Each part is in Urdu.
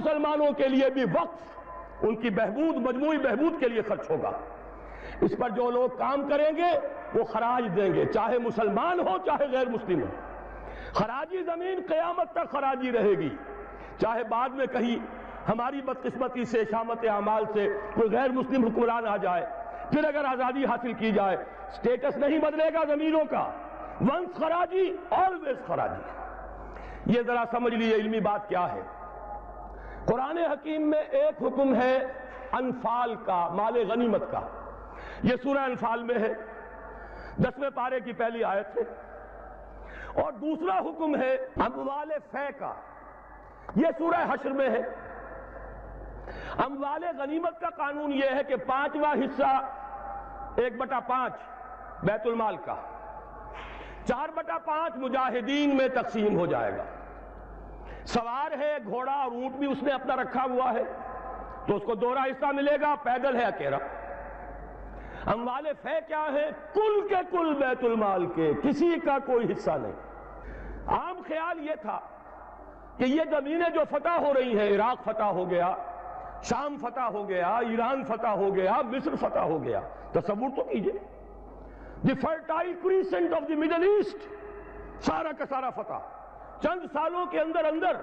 مسلمانوں کے لیے بھی وقف ان کی بہبود، مجموعی بہبود کے لیے خرچ ہوگا۔ اس پر جو لوگ کام کریں گے وہ خراج دیں گے، چاہے مسلمان ہو چاہے غیر مسلم ہو۔ خراجی زمین قیامت تک خراجی رہے گی، چاہے بعد میں کہیں ہماری بدقسمتی سے، شامت اعمال سے کوئی غیر مسلم حکمران آ جائے، پھر اگر آزادی حاصل کی جائے، سٹیٹس نہیں بدلے گا زمینوں کا، ونس خراجی آلویز خراجی۔ یہ ذرا سمجھ لیجیے علمی بات کیا ہے۔ قرآن حکیم میں ایک حکم ہے انفال کا، مال غنیمت کا، یہ سورہ انفال میں ہے، 10ویں پارے کی پہلی آیت ہے۔ اور دوسرا حکم ہے اموال فے کا، یہ سورہ حشر میں ہے۔ اموال غنیمت کا قانون یہ ہے کہ 5واں حصہ 1/5 بیت المال کا، 4/5 مجاہدین میں تقسیم ہو جائے گا۔ سوار ہے گھوڑا اور اونٹ بھی اس نے اپنا رکھا ہوا ہے تو اس کو دوہرا حصہ ملے گا، پیدل ہے اکیلا۔ اموال فے کیا ہے؟ کل کے کل بیت المال کے، کسی کا کوئی حصہ نہیں۔ عام خیال یہ تھا کہ یہ زمینیں جو فتح ہو رہی ہیں، عراق فتح ہو گیا، شام فتح ہو گیا، ایران فتح ہو گیا، مصر فتح ہو گیا، تصور تو کیجئے، the Fertile Crescent of the Middle East, سارا کا سارا فتح۔ چند سالوں کے اندر اندر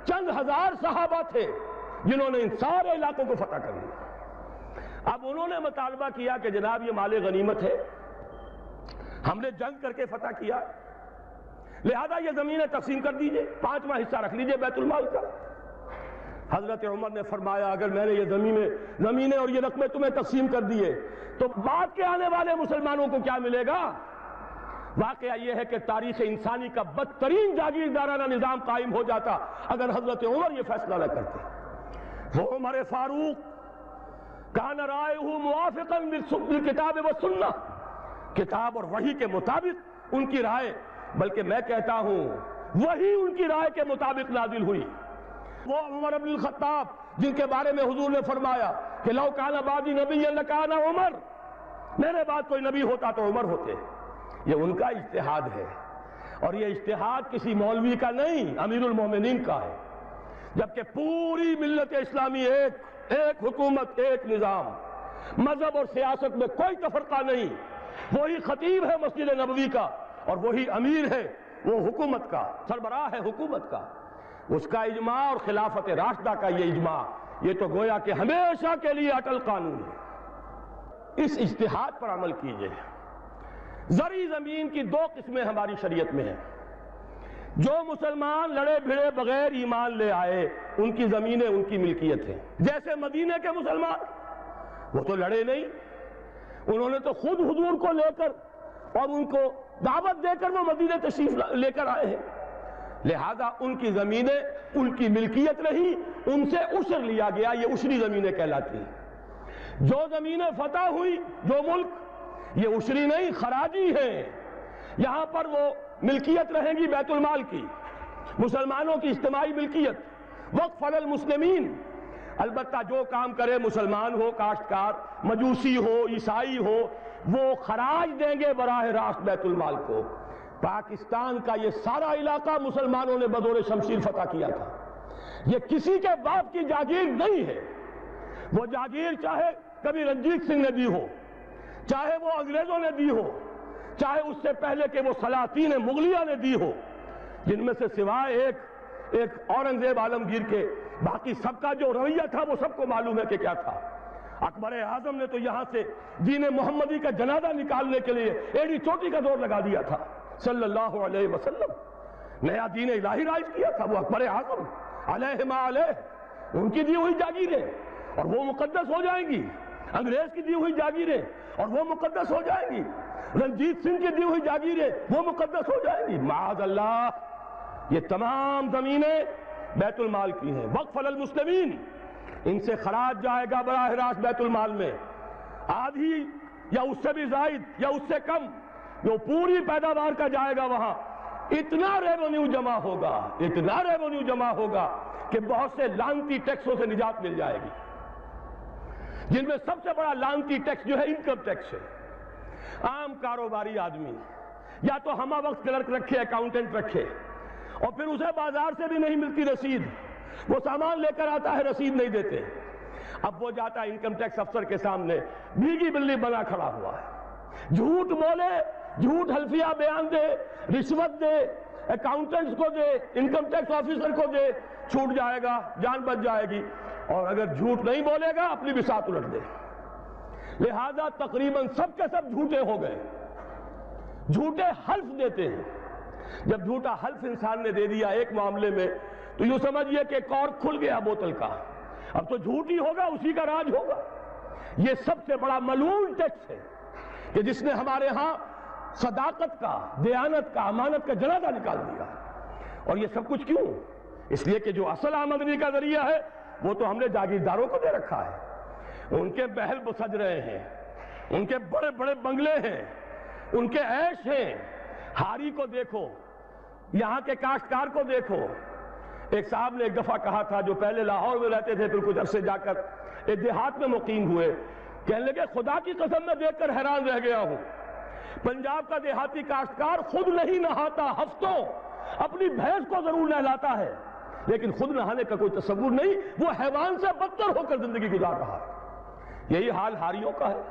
چند ہزار صحابہ تھے جنہوں نے ان سارے علاقوں کو فتح کر لیا۔ اب انہوں نے مطالبہ کیا کہ جناب یہ مال غنیمت ہے، ہم نے جنگ کر کے فتح کیا، لہذا یہ زمینیں تقسیم کر دیجئے، 5واں حصہ رکھ لیجئے بیت المال کا۔ حضرت عمر نے فرمایا اگر میں نے یہ زمینیں اور یہ رقمیں تمہیں تقسیم کر دیے تو بعد کے آنے والے مسلمانوں کو کیا ملے گا؟ واقعہ یہ ہے کہ تاریخ انسانی کا بدترین جاگیردارانہ نظام قائم ہو جاتا اگر حضرت عمر یہ فیصلہ نہ کرتے۔ وہ عمر فاروق کان رائے موافقا بالکتاب والسنہ، کتاب اور وحی کے مطابق ان کی رائے، بلکہ میں کہتا ہوں وہی ان کی رائے کے مطابق نازل ہوئی۔ وہ عمر بن الخطاب جن کے بارے میں حضور نے فرمایا کہ لو کان بعدی نبی لکان عمر، میرے بعد کوئی نبی ہوتا تو عمر ہوتے، یہ ان کا اجتہاد ہے، اور یہ اجتہاد کسی مولوی کا نہیں، امیر المومنین کا ہے۔ جبکہ پوری ملت اسلامی ایک حکومت، ایک نظام، مذہب اور سیاست میں کوئی تفرقہ نہیں، وہی خطیب ہے مسجد نبوی کا اور وہی امیر ہے وہ حکومت کا، سربراہ ہے حکومت کا، اس کا اجماع اور خلافت راشدہ کا یہ اجماع، یہ تو گویا کہ ہمیشہ کے لیے اٹل قانون ہے۔ اس اجتہاد پر عمل کیجئے۔ زرعی زمین کی 2 قسمیں ہماری شریعت میں ہیں۔ جو مسلمان لڑے بھڑے بغیر ایمان لے آئے ان کی زمینیں ان کی ملکیت ہیں، جیسے مدینے کے مسلمان، وہ تو لڑے نہیں، انہوں نے تو خود حضور کو لے کر اور ان کو دعوت دے کر وہ مدینے تشریف لے کر آئے ہیں، لہذا ان کی زمینیں ان کی ملکیت رہی، ان سے عشر لیا گیا، یہ عشری زمینیں کہلاتی ہیں۔ جو زمینیں فتح ہوئی، جو ملک، یہ عشری نہیں خراجی ہیں، یہاں پر وہ ملکیت رہیں گی بیت المال کی، مسلمانوں کی اجتماعی ملکیت، وقف علی المسلمین۔ البتہ جو کام کرے مسلمان ہو، کاشتکار، مجوسی ہو، عیسائی ہو، وہ خراج دیں گے براہ راست بیت المال کو۔ پاکستان کا یہ سارا علاقہ مسلمانوں نے بدور شمشیر فتح کیا تھا، یہ کسی کے باپ کی جاگیر نہیں ہے۔ وہ جاگیر چاہے کبھی رنجیت سنگھ نے دی ہو، چاہے وہ انگریزوں نے دی ہو، چاہے اس سے پہلے کہ وہ سلاطین مغلیہ نے دی ہو، جن میں سے سوائے ایک اورنگزیب عالمگیر کے باقی سب کا جو رویہ تھا وہ سب کو معلوم ہے کہ کیا تھا۔ اکبر اعظم نے تو یہاں سے دین محمدی کا جنازہ نکالنے کے لیے ایڑی چوٹی کا زور لگا دیا تھا صلی اللہ علیہ وسلم، نیا دین الہی رائج کیا تھا وہ اکبر اعظم علیہ ما علیہ، ان کی دی ہوئی جاگیریں اور وہ مقدس ہو جائیں گی، انگریز کی دی ہوئی جاگیریں اور وہ مقدس ہو جائیں گی، رنجیت سنگھ کی دی ہوئی جاگیریں وہ مقدس ہو جائیں گی، معاذ اللہ۔ یہ تمام زمینیں بیت المال کی ہیں، وقف علی المسلمین، ان سے خراج جائے گا براہ راست بیت المال میں، آدھی یا اس سے بھی زائد یا اس سے کم جو پوری پیداوار کا جائے گا وہاں، اتنا ریونیو جمع ہوگا، اتنا ریونیو جمع ہوگا کہ بہت سے لعنتی ٹیکسوں سے نجات مل جائے گی، جن میں سب سے بڑا لعنتی ٹیکس جو ہے انکم ٹیکس ہے۔ عام کاروباری آدمی یا تو ہمہ وقت کلرک رکھے، اکاؤنٹنٹ رکھے، اور پھر اسے بازار سے بھی نہیں ملتی رسید، وہ سامان لے کر آتا ہے، رسید نہیں دیتے، اب وہ جاتا ہے انکم ٹیکس افسر کے سامنے بھیگی بلی بنا کھڑا ہوا ہے، جھوٹ بولے، جھوٹ حلفیہ بیان دے، رشوت دے، اکاؤنٹنٹس کو دے، انکم ٹیکس آفیسر کو دے، چھوٹ جائے گا، جان بچ جائے گی، اور اگر جھوٹ نہیں بولے گا اپنی بساط الٹ دے۔ لہذا تقریباً سب کے سب جھوٹے ہو گئے، جھوٹے حلف دیتے ہیں۔ جب جھوٹا حلف انسان نے دے دیا ایک معاملے میں تو یوں سمجھئے کہ کارک کھل گیا بوتل کا، اب تو جھوٹ ہی ہوگا، اسی کا راج ہوگا۔ یہ سب سے بڑا ملعون ٹیکس ہے کہ جس نے ہمارے ہاں صداقت کا، دیانت کا، امانت کا جنازہ نکال دیا۔ اور یہ سب کچھ کیوں؟ اس لیے کہ جو اصل آمدنی کا ذریعہ ہے وہ تو ہم نے جاگیرداروں کو دے رکھا ہے، ان کے محل سج رہے ہیں، ان کے بڑے بڑے بنگلے ہیں، ان کے عیش ہیں۔ ہاری کو دیکھو، یہاں کے کاشتکار کو دیکھو۔ ایک صاحب نے ایک دفعہ کہا تھا، جو پہلے لاہور میں رہتے تھے پھر کچھ عرصے جا کر ایک دیہات میں مقیم ہوئے، کہنے لگے خدا کی قسم میں دیکھ کر حیران رہ گیا ہوں، پنجاب کا دیہاتی کاشتکار خود نہیں نہاتا، ہفتوں اپنی بھینس کو ضرور نہلاتا ہے، لیکن خود نہانے کا کوئی تصور نہیں، وہ حیوان سے بدتر ہو کر زندگی گزار رہا ہے۔ یہی حال ہاریوں کا ہے۔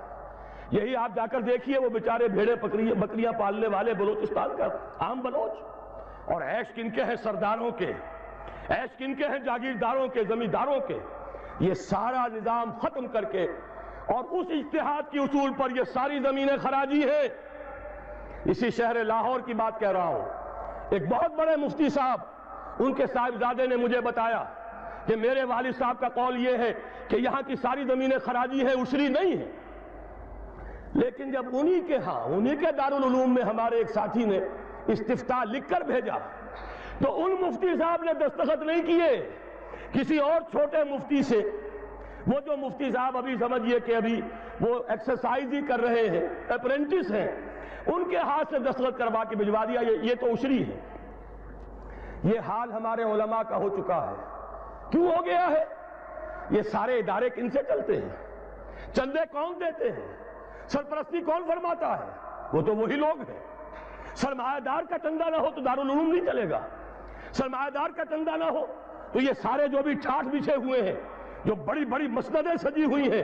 یہی آپ جا کر دیکھیے، وہ بیچارے بھیڑیں بکریاں پالنے والے بلوچستان کا عام بلوچ، اور عیش کن کے ہیں سرداروں کے، عیش کن کے ہیں جاگیرداروں کے، زمینداروں کے۔ یہ سارا نظام ختم کر کے اور اس اجتہاد کی اصول پر یہ ساری زمینیں خراجی ہیں۔ اسی شہر لاہور کی بات کہہ رہا ہوں، ایک بہت بڑے مفتی صاحب، ان کے صاحبزادے نے مجھے بتایا کہ میرے والد صاحب کا قول یہ ہے کہ یہاں کی ساری زمینیں خراجی ہیں، عشری نہیں ہے۔ لیکن جب انہی کے دارالعلوم میں ہمارے ایک ساتھی نے استفتاء لکھ کر بھیجا تو ان مفتی صاحب نے دستخط نہیں کیے، کسی اور چھوٹے مفتی سے، وہ جو مفتی صاحب ابھی سمجھئے کہ ابھی وہ ایکسرسائز ہی کر رہے ہیں، اپرینٹس ہیں، ان کے ہاتھ سے دستخط کروا کے بھجوا دیا، یہ تو عشری ہے۔ یہ حال ہمارے علماء کا ہو چکا ہے۔ کیوں ہو گیا ہے؟ یہ سارے ادارے کن سے چلتے ہیں؟ چندے کون دیتے ہیں؟ سرپرستی کون فرماتا ہے؟ وہ تو وہی لوگ ہیں۔ سرمایہ دار کا چندہ نہ ہو تو دارالعلوم نہیں چلے گا، سرمایہ دار کا چندہ نہ ہو تو یہ سارے جو بھی ٹھاٹھ بچھے ہوئے ہیں، جو بڑی بڑی مسندیں سجی ہوئی ہیں،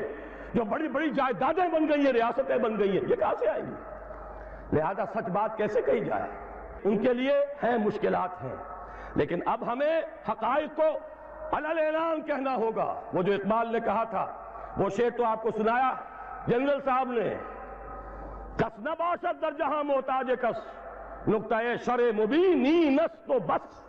جو بڑی بڑی جائیدادیں بن گئی ہیں، ریاستیں بن گئی ہیں، یہ کہاں سے آئیں گی؟ لہذا سچ بات کیسے کہی جائے؟ ان کے لیے ہیں، مشکلات ہیں، لیکن اب ہمیں حقائق کو علل اعلان کہنا ہوگا۔ وہ جو اقبال نے کہا تھا، وہ شعر تو آپ کو سنایا جنرل صاحب نے، کس نہ باشد در جہاں محتاج کس، نقطہ شر مبینی نس تو بس۔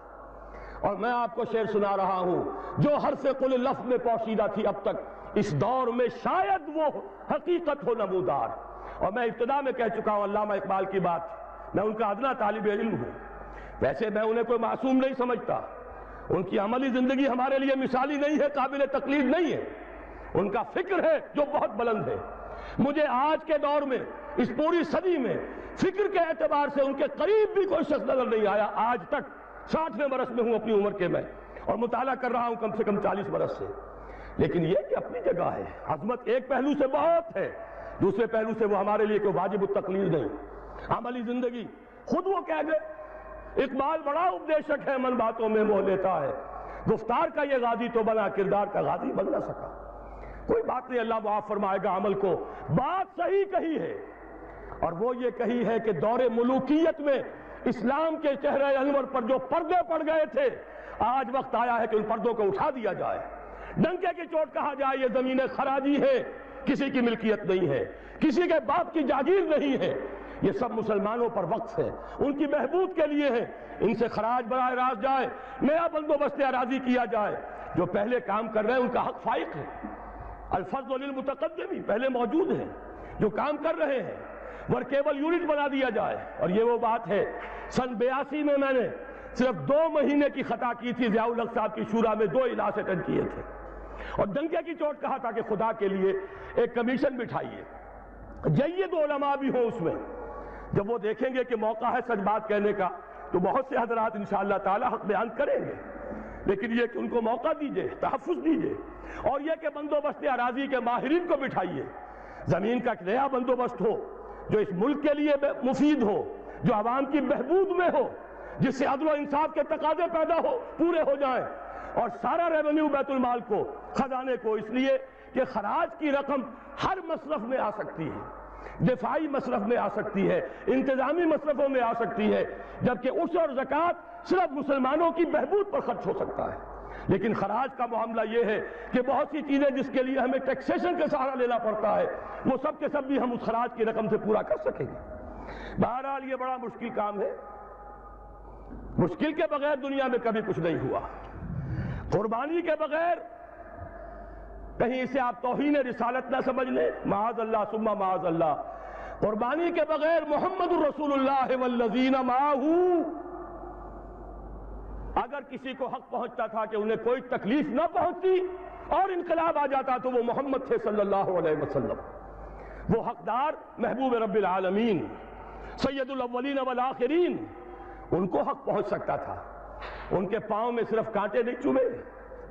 اور میں آپ کو شعر سنا رہا ہوں، جو حرف قل لفظ میں پوشیدہ تھی اب تک، اس دور میں شاید وہ حقیقت ہو نمودار۔ اور میں ابتدا میں کہہ چکا ہوں علامہ اقبال کی بات، میں ان کا ادنا طالب علم ہوں، ویسے میں انہیں کوئی معصوم نہیں سمجھتا، ان کی عملی زندگی ہمارے لیے مثالی نہیں ہے، قابل تقلید نہیں ہے، ان کا فکر ہے جو بہت بلند ہے۔ مجھے آج کے دور میں، اس پوری صدی میں، فکر کے اعتبار سے ان کے قریب بھی کوئی شخص نظر نہیں آیا آج تک۔ 60ویں برس میں ہوں اپنی عمر کے میں، اور مطالعہ کر رہا ہوں کم سے کم 40 برس سے۔ لیکن یہ کہ اپنی جگہ ہے، عظمت ایک پہلو سے بہت ہے، دوسرے پہلو سے وہ ہمارے لیے کوئی واجب التقلید نہیں۔ عملی زندگی خود وہ کہہ گئے، اقبال بڑا اپدیشک ہے، من باتوں میں موہ لیتا ہے، گفتار کا یہ غازی تو بنا، کردار کا غازی بن نہ سکا۔ کوئی بات نہیں، اللہ معاف فرمائے گا عمل کو۔ بات صحیح کہی ہے، اور وہ یہ کہی ہے کہ دور ملوکیت میں اسلام کے چہرے انور پر جو پردے پڑ گئے تھے، آج وقت آیا ہے کہ ان پردوں کو اٹھا دیا جائے، ڈنکے کی چوٹ کہا جائے یہ زمینیں خراجی ہیں، کسی کی ملکیت نہیں ہے، کسی کے باپ کی جاگیر نہیں ہے، یہ سب مسلمانوں پر وقف ہے، ان کی بہبود کے لیے ہے، ان سے خراج براہ راست جائے، نیا بندوبست اراضی کیا جائے۔ جو پہلے کام کر رہے ہیں ان کا حق فائق ہے، الفضل للمتقدمی پہلے موجود ہیں، جو کام کر رہے ہیں، ورکیبل یونٹ بنا دیا جائے۔ اور یہ وہ بات ہے، سن 82 میں میں نے صرف 2 مہینے کی خطا کی تھی، ضیاء الحق صاحب کی شورا میں 2 اجلاس اٹینڈ کیے تھے، اور ڈنکے کی چوٹ کہا تھا کہ خدا کے لیے ایک کمیشن بٹھائیے، جید علماء بھی ہوں اس میں۔ جب وہ دیکھیں گے کہ موقع ہے سچ بات کہنے کا تو بہت سے حضرات انشاءاللہ تعالی حق بیان کریں گے، لیکن یہ کہ ان کو موقع دیجئے، تحفظ دیجئے، اور یہ کہ بندوبست اراضی کے ماہرین کو بٹھائیے، زمین کا ایک نیا بندوبست ہو جو اس ملک کے لیے مفید ہو، جو عوام کی بہبود میں ہو، جس سے عدل و انصاف کے تقاضے پیدا ہو، پورے ہو جائیں، اور سارا ریونیو بیت المال کو، خزانے کو، اس لیے کہ خراج کی رقم ہر مصرف میں آ سکتی ہے، دفاعی مصرف میں آ سکتی ہے، انتظامی مصرفوں میں آ سکتی ہے، جبکہ عشر اور زکوٰۃ صرف مسلمانوں کی بہبود پر خرچ ہو سکتا ہے۔ لیکن خراج کا معاملہ یہ ہے کہ بہت سی چیزیں جس کے لیے ہمیں ٹیکسیشن کا سہارا لینا پڑتا ہے، وہ سب کے سب بھی ہم اس خراج کی رقم سے پورا کر سکیں گے۔ بہرحال یہ بڑا مشکل کام ہے، مشکل کے بغیر دنیا میں کبھی کچھ نہیں ہوا۔ قربانی کے بغیر کہیں اسے آپ توہین رسالت نہ سمجھ لیں، معاذ اللہ ثم معاذ اللہ، قربانی کے بغیر محمد الرسول اللہ والذین معہ، اگر کسی کو حق پہنچتا تھا کہ انہیں کوئی تکلیف نہ پہنچتی اور انقلاب آ جاتا تو وہ محمد تھے صلی اللہ علیہ وسلم۔ وہ حقدار محبوب رب العالمین سید الاولین والآخرین، ان کو حق پہنچ سکتا تھا۔ ان کے پاؤں میں صرف کانٹے نہیں چبھے،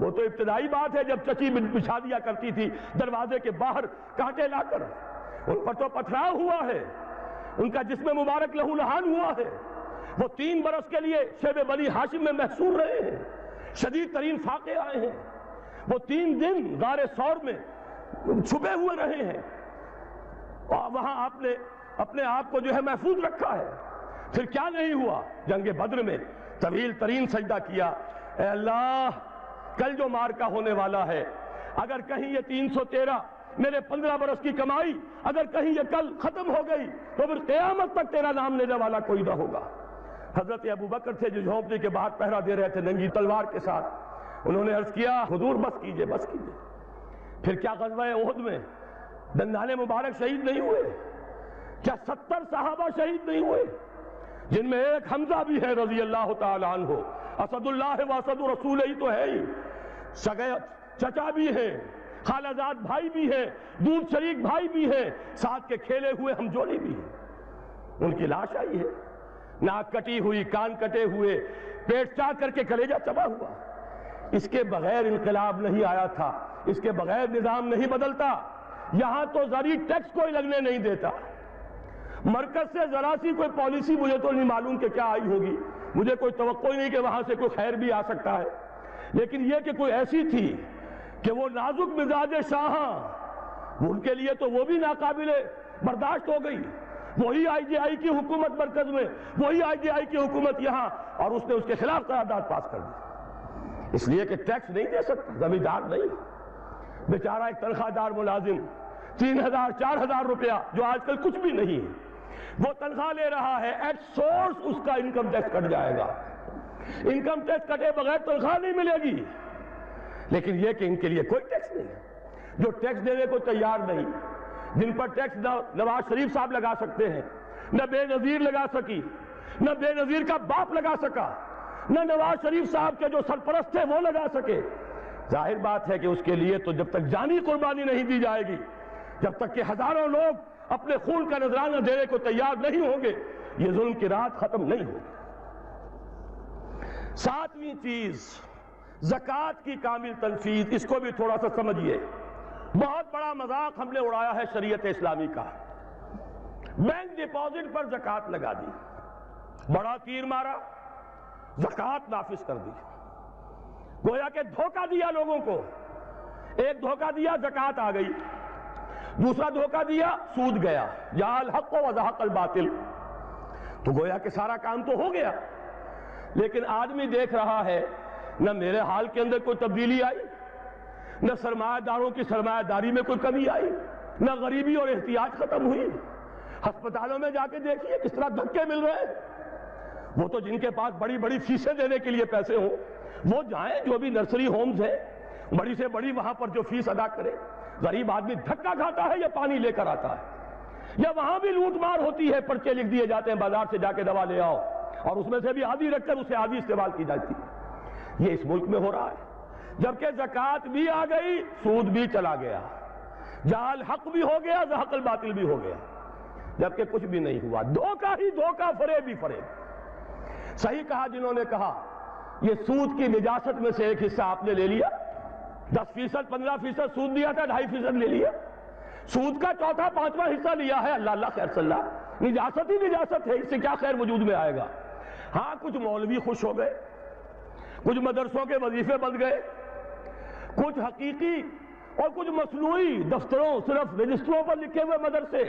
وہ تو ابتدائی بات ہے جب چچی بچھا دیا کرتی تھی دروازے کے باہر کانٹے لا کر، ان پر تو پتھراؤ ہوا ہے، ان کا جسم مبارک لہو لہان ہوا ہے، وہ 3 برس کے لیے شیب بنی ہاشم میں محصور رہے ہیں، شدید ترین فاقے آئے ہیں، وہ 3 دن غار ثور میں چھپے ہوئے رہے ہیں، اور وہاں آپ نے اپنے آپ کو جو ہے محفوظ رکھا ہے۔ پھر کیا نہیں ہوا؟ جنگ بدر میں طویل ترین سجدہ کیا، اے اللہ کل جو مارکا ہونے والا ہے، اگر کہیں یہ 313 میرے 15 برس کی کمائی اگر کہیں یہ کل ختم ہو گئی تو پھر قیامت تک تیرا نام لینے والا کوئی نہ ہوگا۔ حضرت ابو بکر تھے جو جھونپڑی کے باہر پہرا دے رہے تھے ننگی تلوار کے ساتھ، انہوں نے عرض کیا حضور بس کیجئے بس کیجئے۔ پھر کیا غزوہ احد میں دندان مبارک شہید نہیں ہوئے؟ کیا 70 صحابہ شہید نہیں ہوئے؟ جن میں ایک حمزہ بھی ہے رضی اللہ تعالیٰ عنہ، اسد اللہ و اسد رسول ہی تو ہے ہی، سگے چچا بھی ہیں، خالہ زاد بھائی بھی ہیں، دودھ شریک بھائی بھی ہیں، ساتھ کے کھیلے ہوئے ہم جولی بھی ہیں۔ ان کی لاش آئی ہے، ناک کٹی ہوئی، کان کٹے ہوئے، پیٹ چاک کر کے کلیجہ چبا ہوا۔ اس کے بغیر انقلاب نہیں آیا تھا، اس کے بغیر نظام نہیں بدلتا۔ یہاں تو زرعی ٹیکس کوئی لگنے نہیں دیتا، مرکز سے ذرا سی کوئی پالیسی مجھے تو نہیں معلوم کہ کیا آئی ہوگی، مجھے کوئی توقع ہی نہیں کہ وہاں سے کوئی خیر بھی آ سکتا ہے، لیکن یہ کہ کوئی ایسی تھی کہ وہ نازک مزاج شاہاں، ان کے لیے تو وہ بھی ناقابل برداشت ہو گئی۔ وہی آئی جے آئی کی حکومت مرکز میں، وہی آئی جے آئی کی حکومت یہاں، اور اس نے اس کے خلاف قرارداد پاس کر دی، اس لیے کہ ٹیکس نہیں دے سکتا، زمیندار نہیں، بیچارہ ایک تنخواہ دار ملازم 3000 4000 روپیہ جو آج کل کچھ بھی نہیں ہے، وہ تنخواہ لے رہا ہے، ایٹ سورس اس کا انکم ٹیکس کٹ جائے گا، انکم ٹیکس کٹے بغیر تنخواہ نہیں ملے گی۔ لیکن یہ کہ ان کے لیے کوئی ٹیکس نہیں ہے، جو ٹیکس دینے کو تیار نہیں، جن پر ٹیکس نواز شریف صاحب لگا سکتے ہیں، نہ بے نظیر لگا سکی، نہ بے نظیر کا باپ لگا سکا، نہ نواز شریف صاحب کے جو سرپرست تھے وہ لگا سکے۔ ظاہر بات ہے کہ اس کے لیے تو جب تک جانی قربانی نہیں دی جائے گی، جب تک کہ ہزاروں لوگ اپنے خون کا نذرانہ دینے کو تیار نہیں ہوں گے، یہ ظلم کی رات ختم نہیں ہوگی۔ 7ویں چیز زکوٰۃ کی کامل تنفیذ، اس کو بھی تھوڑا سا سمجھیے۔ بہت بڑا مذاق ہم نے اڑایا ہے شریعت اسلامی کا، بینک ڈپازٹ پر زکوٰۃ لگا دی، بڑا تیر مارا، زکوٰۃ نافذ کر دی، گویا کہ دھوکہ دیا لوگوں کو۔ ایک دھوکہ دیا زکوٰۃ آ گئی، دوسرا دھوکہ دیا سود گیا، جاء الحق وزهق الباطل، تو گویا کہ سارا کام تو ہو گیا، لیکن آدمی دیکھ رہا ہے نہ میرے حال کے اندر کوئی تبدیلی آئی، نہ سرمایہ داروں کی سرمایہ داری میں کوئی کمی آئی، نہ غریبی اور احتیاج ختم ہوئی۔ ہسپتالوں میں جا کے دیکھیے کس طرح دھکے مل رہے ہیں۔ وہ تو جن کے پاس بڑی بڑی فیسیں دینے کے لیے پیسے ہوں وہ جائیں، جو بھی نرسری ہومز ہیں بڑی سے بڑی وہاں پر جو فیس ادا کرے۔ غریب آدمی دھکا کھاتا ہے یا پانی لے کر آتا ہے، یا وہاں بھی لوٹ مار ہوتی ہے، پرچے لکھ دیے جاتے ہیں بازار سے جا کے دوا لے آؤ، اور اس میں سے بھی آدھی رکھ کر اسے آدھی استعمال کی جاتی ہے۔ یہ اس ملک میں ہو رہا ہے۔ جبکہ زکوٰۃ بھی آ گئی، سود بھی چلا گیا، جاء الحق بھی ہو گیا، زهق الباطل بھی ہو گیا، جبکہ کچھ بھی نہیں ہوا، دھوکہ ہی دھوکہ، فریب ہی فریب۔ صحیح کہا جنہوں نے کہا یہ سود کی نجاست میں سے ایک حصہ آپ نے لے لیا، 10% 15% سود دیا تھا، 2.5% لے لیا، سود کا چوتھا پانچواں حصہ لیا ہے، اللہ اللہ خیر صلی اللہ، نجاست ہی نجاست ہے، اس سے کیا خیر وجود میں آئے گا۔ ہاں کچھ مولوی خوش ہو گئے، کچھ مدرسوں کے وظیفے بن گئے، کچھ حقیقی اور کچھ مصنوعی دفتروں صرف رجسٹروں پر لکھے ہوئے مدرسے۔